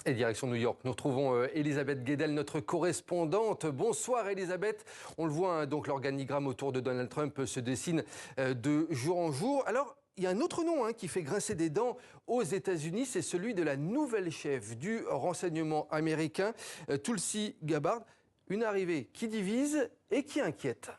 Et direction New York, nous retrouvons Elisabeth Guedel, notre correspondante. Bonsoir Elisabeth. On le voit, hein, donc l'organigramme autour de Donald Trump se dessine de jour en jour. Alors, il y a un autre nom qui fait grincer des dents aux États-Unis, c'est celui de la nouvelle chef du renseignement américain, Tulsi Gabbard. Une arrivée qui divise et qui inquiète.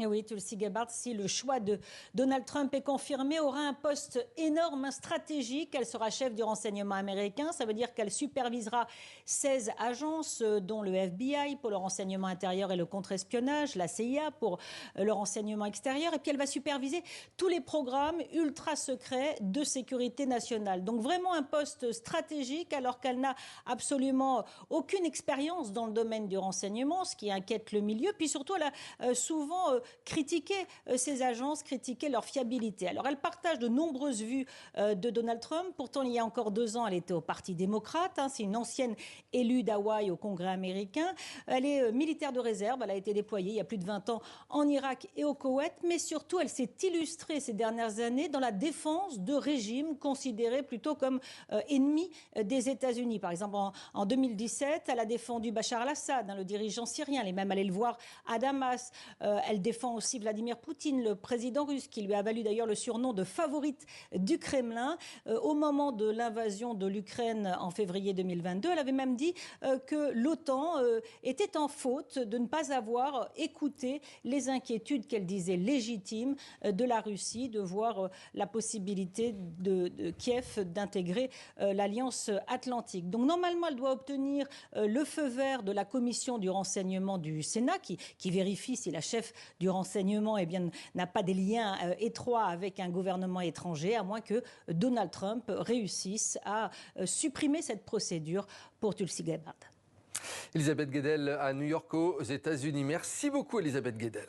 Et oui, Tulsi Gabbard, si le choix de Donald Trump est confirmé, aura un poste énorme, stratégique. Elle sera chef du renseignement américain. Ça veut dire qu'elle supervisera 16 agences, dont le FBI pour le renseignement intérieur et le contre-espionnage, la CIA pour le renseignement extérieur. Et puis elle va superviser tous les programmes ultra secrets de sécurité nationale. Donc vraiment un poste stratégique alors qu'elle n'a absolument aucune expérience dans le domaine du renseignement, ce qui inquiète le milieu. Puis surtout, elle a souvent critiquer ces agences, critiquer leur fiabilité. Alors elle partage de nombreuses vues de Donald Trump. Pourtant, il y a encore 2 ans, elle était au Parti démocrate. C'est une ancienne élue d'Hawaï au Congrès américain. Elle est militaire de réserve. Elle a été déployée il y a plus de 20 ans en Irak et au Koweït. Mais surtout, elle s'est illustrée ces dernières années dans la défense de régimes considérés plutôt comme ennemis des États-Unis. Par exemple, en 2017, elle a défendu Bachar al-Assad, le dirigeant syrien. Elle est même allée le voir à Damas. Elle défend aussi Vladimir Poutine, le président russe, qui lui a valu d'ailleurs le surnom de favorite du Kremlin. Au moment de l'invasion de l'Ukraine en février 2022, elle avait même dit que l'OTAN était en faute de ne pas avoir écouté les inquiétudes qu'elle disait légitimes de la Russie, de voir la possibilité de Kiev d'intégrer l'Alliance Atlantique. Donc normalement, elle doit obtenir le feu vert de la commission du renseignement du Sénat, qui vérifie si la chef du renseignement n'a pas des liens étroits avec un gouvernement étranger, à moins que Donald Trump réussisse à supprimer cette procédure pour Tulsi Gabbard. Elisabeth Guedel à New York aux États-Unis. Merci beaucoup Elisabeth Guedel.